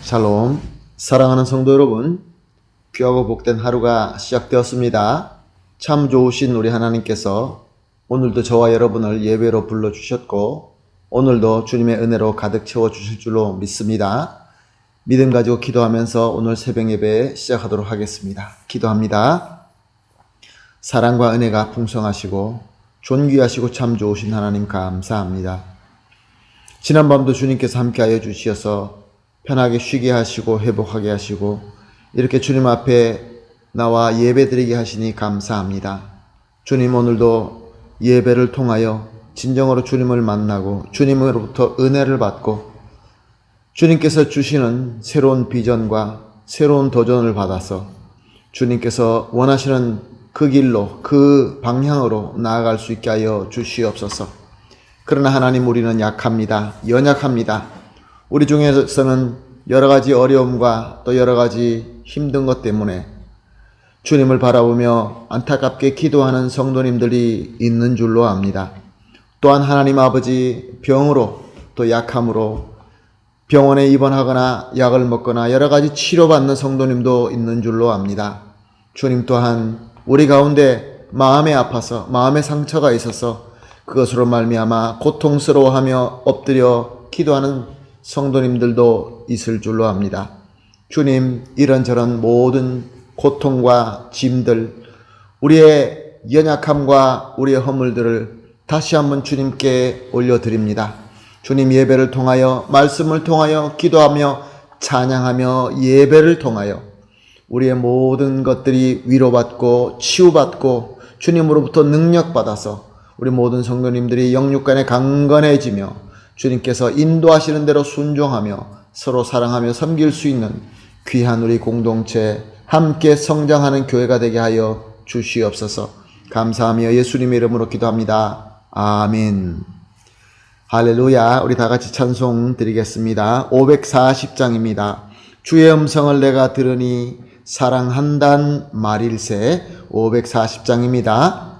샬롬. 사랑하는 성도 여러분, 귀하고 복된 하루가 시작되었습니다. 참 좋으신 우리 하나님께서 오늘도 저와 여러분을 예배로 불러주셨고 오늘도 주님의 은혜로 가득 채워주실 줄로 믿습니다. 믿음 가지고 기도하면서 오늘 새벽 예배 시작하도록 하겠습니다. 기도합니다. 사랑과 은혜가 풍성하시고 존귀하시고 참 좋으신 하나님 감사합니다. 지난밤도 주님께서 함께하여 주시어서 편하게 쉬게 하시고 회복하게 하시고 이렇게 주님 앞에 나와 예배드리게 하시니 감사합니다. 주님, 오늘도 예배를 통하여 진정으로 주님을 만나고 주님으로부터 은혜를 받고 주님께서 주시는 새로운 비전과 새로운 도전을 받아서 주님께서 원하시는 그 길로 그 방향으로 나아갈 수 있게 하여 주시옵소서. 그러나 하나님, 우리는 약합니다. 연약합니다. 우리 중에서는 여러 가지 어려움과 또 여러 가지 힘든 것 때문에 주님을 바라보며 안타깝게 기도하는 성도님들이 있는 줄로 압니다. 또한 하나님 아버지, 병으로 또 약함으로 병원에 입원하거나 약을 먹거나 여러 가지 치료받는 성도님도 있는 줄로 압니다. 주님 또한 우리 가운데 마음에 아파서 마음의 상처가 있어서 그것으로 말미암아 고통스러워하며 엎드려 기도하는 성도님들도 있을 줄로 압니다. 주님, 이런저런 모든 고통과 짐들, 우리의 연약함과 우리의 허물들을 다시 한번 주님께 올려드립니다. 주님, 예배를 통하여 말씀을 통하여 기도하며 찬양하며 예배를 통하여 우리의 모든 것들이 위로받고 치유받고 주님으로부터 능력받아서 우리 모든 성도님들이 영육간에 강건해지며 주님께서 인도하시는 대로 순종하며 서로 사랑하며 섬길 수 있는 귀한 우리 공동체, 함께 성장하는 교회가 되게 하여 주시옵소서. 감사하며 예수님의 이름으로 기도합니다. 아멘. 할렐루야. 우리 다 같이 찬송 드리겠습니다. 540장입니다. 주의 음성을 내가 들으니 사랑한단 말일세. 540장입니다.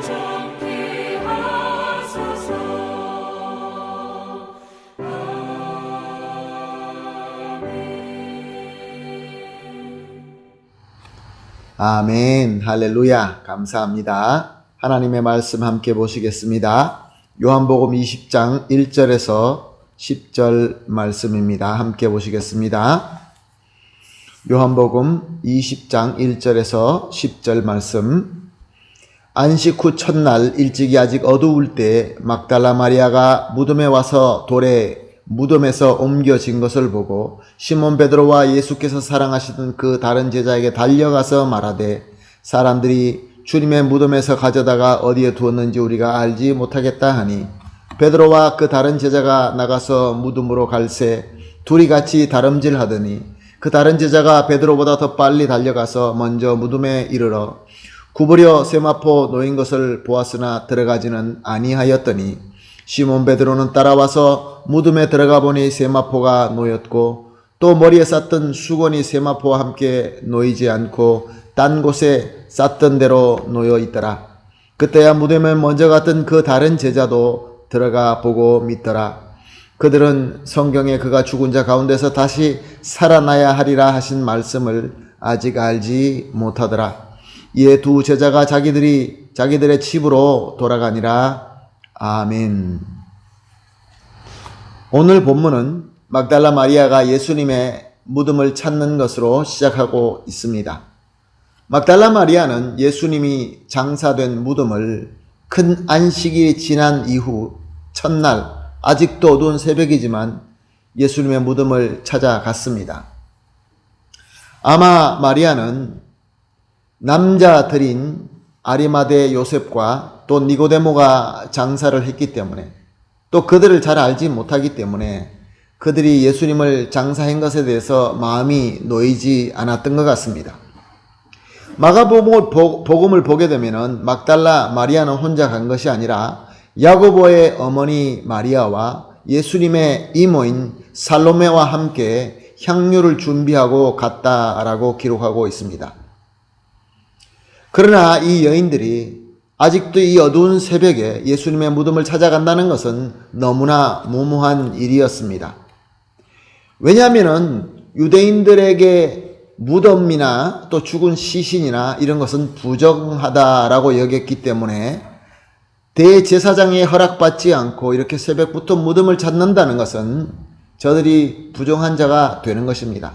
정케 하소서. 아멘. 할렐루야. 감사합니다. 하나님의 말씀 함께 보시겠습니다. 요한복음 20장 1절에서 10절 말씀입니다. 함께 보시겠습니다. 요한복음 20장 1절에서 10절 말씀. 안식 후 첫날 일찍이 아직 어두울 때 막달라 마리아가 무덤에 와서 돌에 무덤에서 옮겨진 것을 보고 시몬 베드로와 예수께서 사랑하시던 그 다른 제자에게 달려가서 말하되 사람들이 주님의 무덤에서 가져다가 어디에 두었는지 우리가 알지 못하겠다 하니 베드로와 그 다른 제자가 나가서 무덤으로 갈새 둘이 같이 다름질하더니 그 다른 제자가 베드로보다 더 빨리 달려가서 먼저 무덤에 이르러 구부려 세마포 놓인 것을 보았으나 들어가지는 아니하였더니 시몬 베드로는 따라와서 무덤에 들어가 보니 세마포가 놓였고 또 머리에 쌌던 수건이 세마포와 함께 놓이지 않고 딴 곳에 쌌던 대로 놓여 있더라. 그때야 무덤에 먼저 갔던 그 다른 제자도 들어가 보고 믿더라. 그들은 성경에 그가 죽은 자 가운데서 다시 살아나야 하리라 하신 말씀을 아직 알지 못하더라. 이에 두 제자가 자기들의 집으로 돌아가니라. 아멘. 오늘 본문은 막달라 마리아가 예수님의 무덤을 찾는 것으로 시작하고 있습니다. 막달라 마리아는 예수님이 장사된 무덤을 큰 안식일이 지난 이후 첫날 아직도 어두운 새벽이지만 예수님의 무덤을 찾아갔습니다. 아마 마리아는 남자들인 아리마대 요셉과 또 니고데모가 장사를 했기 때문에 또 그들을 잘 알지 못하기 때문에 그들이 예수님을 장사한 것에 대해서 마음이 놓이지 않았던 것 같습니다. 마가복음을 보게 되면 막달라 마리아는 혼자 간 것이 아니라 야고보의 어머니 마리아와 예수님의 이모인 살로메와 함께 향유를 준비하고 갔다라고 기록하고 있습니다. 그러나 이 여인들이 아직도 이 어두운 새벽에 예수님의 무덤을 찾아간다는 것은 너무나 무모한 일이었습니다. 왜냐하면 유대인들에게 무덤이나 또 죽은 시신이나 이런 것은 부정하다라고 여겼기 때문에 대제사장의 허락받지 않고 이렇게 새벽부터 무덤을 찾는다는 것은 저들이 부정한 자가 되는 것입니다.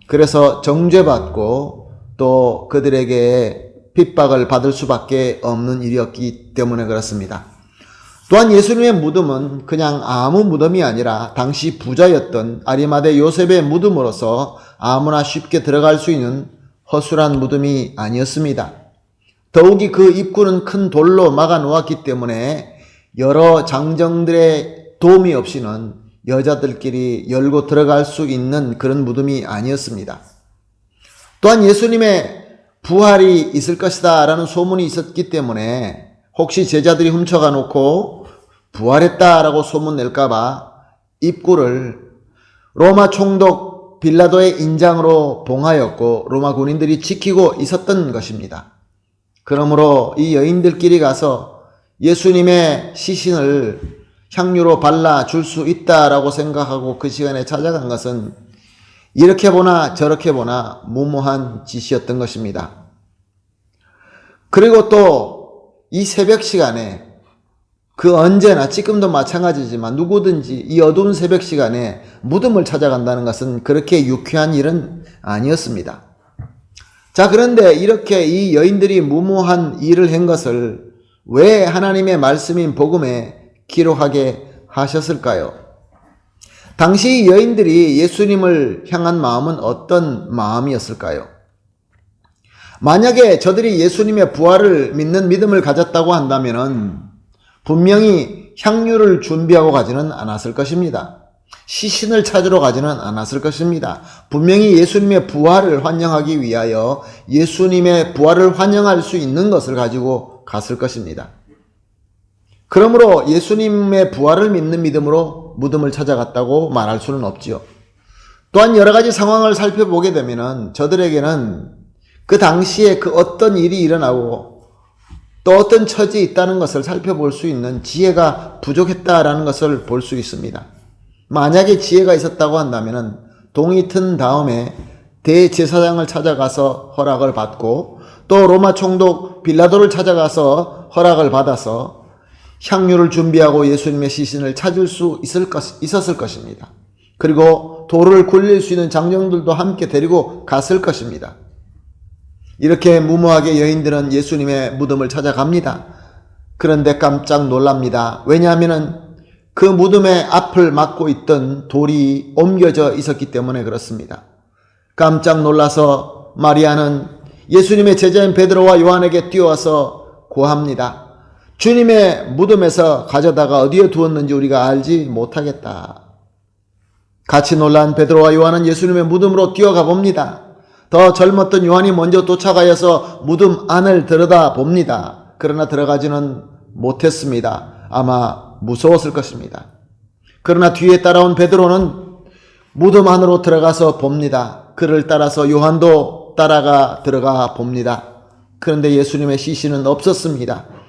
그래서 정죄받고 또 그들에게 핍박을 받을 수밖에 없는 일이었기 때문에 그렇습니다. 또한 예수님의 무덤은 그냥 아무 무덤이 아니라 당시 부자였던 아리마대 요셉의 무덤으로서 아무나 쉽게 들어갈 수 있는 허술한 무덤이 아니었습니다. 더욱이 그 입구는 큰 돌로 막아 놓았기 때문에 여러 장정들의 도움이 없이는 여자들끼리 열고 들어갈 수 있는 그런 무덤이 아니었습니다. 또한 예수님의 부활이 있을 것이다 라는 소문이 있었기 때문에 혹시 제자들이 훔쳐가 놓고 부활했다라고 소문 낼까봐 입구를 로마 총독 빌라도의 인장으로 봉하였고 로마 군인들이 지키고 있었던 것입니다. 그러므로 이 여인들끼리 가서 예수님의 시신을 향유로 발라 줄 수 있다라고 생각하고 그 시간에 찾아간 것은 이렇게 보나 저렇게 보나 무모한 짓이었던 것입니다. 그리고 또 이 새벽 시간에 그 언제나 지금도 마찬가지지만 누구든지 이 어두운 새벽 시간에 무덤을 찾아간다는 것은 그렇게 유쾌한 일은 아니었습니다. 자, 그런데 이렇게 이 여인들이 무모한 일을 한 것을 왜 하나님의 말씀인 복음에 기록하게 하셨을까요? 당시 여인들이 예수님을 향한 마음은 어떤 마음이었을까요? 만약에 저들이 예수님의 부활을 믿는 믿음을 가졌다고 한다면 분명히 향유를 준비하고 가지는 않았을 것입니다. 시신을 찾으러 가지는 않았을 것입니다. 분명히 예수님의 부활을 환영하기 위하여 예수님의 부활을 환영할 수 있는 것을 가지고 갔을 것입니다. 그러므로 예수님의 부활을 믿는 믿음으로 무덤을 찾아갔다고 말할 수는 없지요. 또한 여러 가지 상황을 살펴보게 되면 저들에게는 그 당시에 그 어떤 일이 일어나고 또 어떤 처지에 있다는 것을 살펴볼 수 있는 지혜가 부족했다라는 것을 볼 수 있습니다. 만약에 지혜가 있었다고 한다면 동이 튼 다음에 대제사장을 찾아가서 허락을 받고 또 로마 총독 빌라도를 찾아가서 허락을 받아서 향유를 준비하고 예수님의 시신을 찾을 수 있었을 것입니다. 그리고 돌을 굴릴 수 있는 장정들도 함께 데리고 갔을 것입니다. 이렇게 무모하게 여인들은 예수님의 무덤을 찾아갑니다. 그런데 깜짝 놀랍니다. 왜냐하면 그 무덤의 앞을 막고 있던 돌이 옮겨져 있었기 때문에 그렇습니다. 깜짝 놀라서 마리아는 예수님의 제자인 베드로와 요한에게 뛰어와서 고합니다. 주님의 무덤에서 가져다가 어디에 두었는지 우리가 알지 못하겠다. 같이 놀란 베드로와 요한은 예수님의 무덤으로 뛰어가 봅니다. 더 젊었던 요한이 먼저 도착하여서 무덤 안을 들여다 봅니다. 그러나 들어가지는 못했습니다. 아마 무서웠을 것입니다. 그러나 뒤에 따라온 베드로는 무덤 안으로 들어가서 봅니다. 그를 따라서 요한도 따라가 들어가 봅니다. 그런데 예수님의 시신은 없었습니다.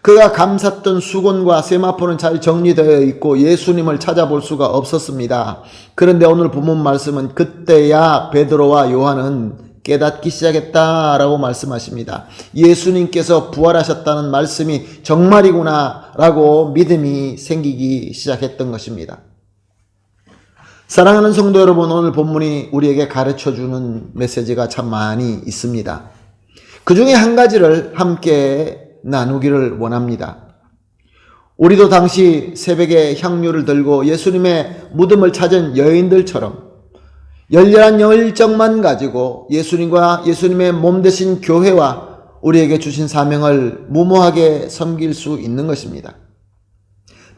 그가 감쌌던 수건과 세마포는 잘 정리되어 있고 예수님을 찾아볼 수가 없었습니다. 그런데 오늘 본문 말씀은 그때야 베드로와 요한은 깨닫기 시작했다라고 말씀하십니다. 예수님께서 부활하셨다는 말씀이 정말이구나 라고 믿음이 생기기 시작했던 것입니다. 사랑하는 성도 여러분, 오늘 본문이 우리에게 가르쳐주는 메시지가 참 많이 있습니다. 그 중에 한 가지를 함께 나누기를 원합니다. 우리도 당시 새벽에 향유를 들고 예수님의 무덤을 찾은 여인들처럼 열렬한 열정만 가지고 예수님과 예수님의 몸 되신 교회와 우리에게 주신 사명을 무모하게 섬길 수 있는 것입니다.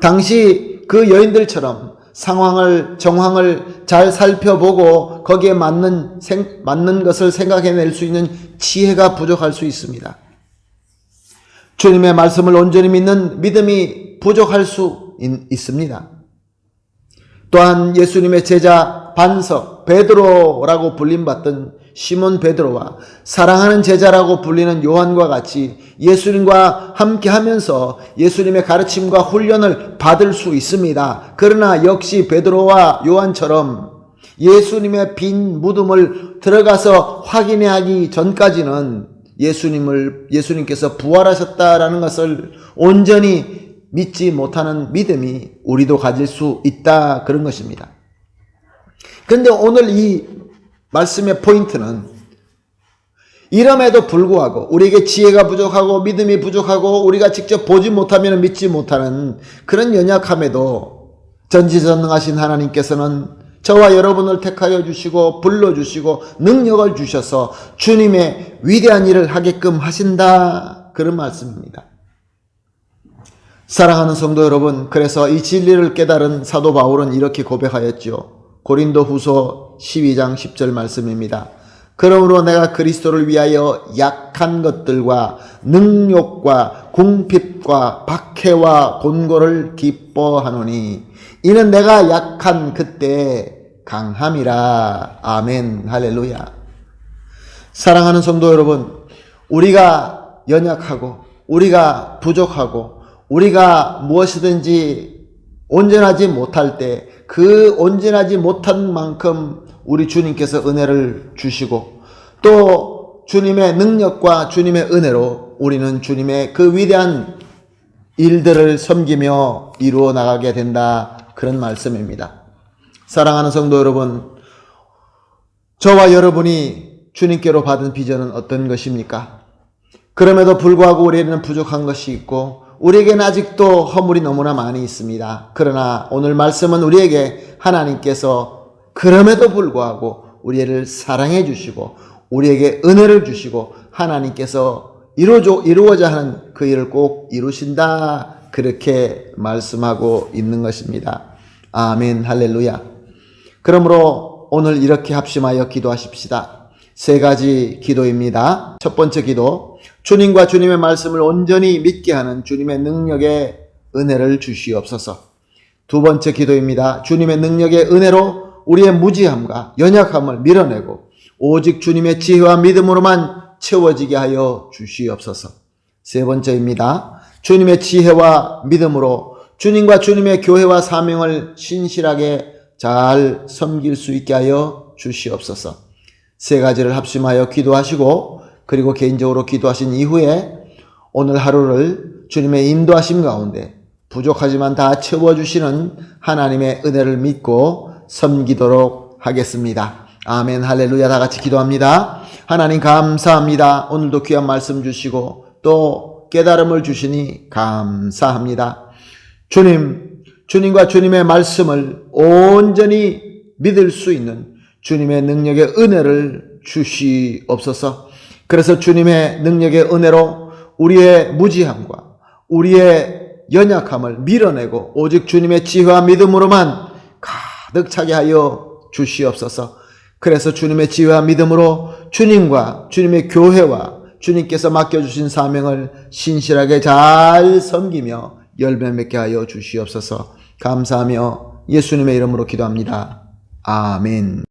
당시 그 여인들처럼 정황을 잘 살펴보고 거기에 맞는 것을 생각해낼 수 있는 지혜가 부족할 수 있습니다. 주님의 말씀을 온전히 믿는 믿음이 부족할 수 있습니다. 또한 예수님의 제자 반석 베드로라고 불림받던 시몬 베드로와 사랑하는 제자라고 불리는 요한과 같이 예수님과 함께 하면서 예수님의 가르침과 훈련을 받을 수 있습니다. 그러나 역시 베드로와 요한처럼 예수님의 빈 무덤을 들어가서 확인하기 전까지는 예수님께서 부활하셨다라는 것을 온전히 믿지 못하는 믿음이 우리도 가질 수 있다, 그런 것입니다. 그런데 오늘 이 말씀의 포인트는 이럼에도 불구하고 우리에게 지혜가 부족하고 믿음이 부족하고 우리가 직접 보지 못하면 믿지 못하는 그런 연약함에도 전지전능하신 하나님께서는 저와 여러분을 택하여 주시고 불러주시고 능력을 주셔서 주님의 위대한 일을 하게끔 하신다, 그런 말씀입니다. 사랑하는 성도 여러분, 그래서 이 진리를 깨달은 사도 바울은 이렇게 고백하였죠. 고린도 후서 12장 10절 말씀입니다. 그러므로 내가 그리스도를 위하여 약한 것들과 능욕과 궁핍과 박해와 곤고를 기뻐하노니 이는 내가 약한 그때 강함이라. 아멘, 할렐루야. 사랑하는 성도 여러분, 우리가 연약하고 우리가 부족하고 우리가 무엇이든지 온전하지 못할 때 그 온전하지 못한 만큼 우리 주님께서 은혜를 주시고 또 주님의 능력과 주님의 은혜로 우리는 주님의 그 위대한 일들을 섬기며 이루어 나가게 된다, 그런 말씀입니다. 사랑하는 성도 여러분, 저와 여러분이 주님께로 받은 비전은 어떤 것입니까? 그럼에도 불구하고 우리에게는 부족한 것이 있고 우리에게는 아직도 허물이 너무나 많이 있습니다. 그러나 오늘 말씀은 우리에게 하나님께서 그럼에도 불구하고 우리를 사랑해 주시고 우리에게 은혜를 주시고 하나님께서 이루어져 하는 그 일을 꼭 이루신다, 그렇게 말씀하고 있는 것입니다. 아멘, 할렐루야. 그러므로 오늘 이렇게 합심하여 기도하십시다. 3가지 기도입니다. 첫 번째 기도, 주님과 주님의 말씀을 온전히 믿게 하는 주님의 능력의 은혜를 주시옵소서. 두 번째 기도입니다. 주님의 능력의 은혜로 우리의 무지함과 연약함을 밀어내고 오직 주님의 지혜와 믿음으로만 채워지게 하여 주시옵소서. 세 번째입니다. 주님의 지혜와 믿음으로 주님과 주님의 교회와 사명을 신실하게 잘 섬길 수 있게 하여 주시옵소서. 세 가지를 합심하여 기도하시고 그리고 개인적으로 기도하신 이후에 오늘 하루를 주님의 인도하심 가운데 부족하지만 다 채워주시는 하나님의 은혜를 믿고 섬기도록 하겠습니다. 아멘, 할렐루야. 다 같이 기도합니다. 하나님 감사합니다. 오늘도 귀한 말씀 주시고 또 깨달음을 주시니 감사합니다. 주님과 주님의 말씀을 온전히 믿을 수 있는 주님의 능력의 은혜를 주시옵소서. 그래서 주님의 능력의 은혜로 우리의 무지함과 우리의 연약함을 밀어내고 오직 주님의 지혜와 믿음으로만 가득 차게 하여 주시옵소서. 그래서 주님의 지혜와 믿음으로 주님과 주님의 교회와 주님께서 맡겨주신 사명을 신실하게 잘 섬기며 열매 맺게 하여 주시옵소서. 감사하며 예수님의 이름으로 기도합니다. 아멘.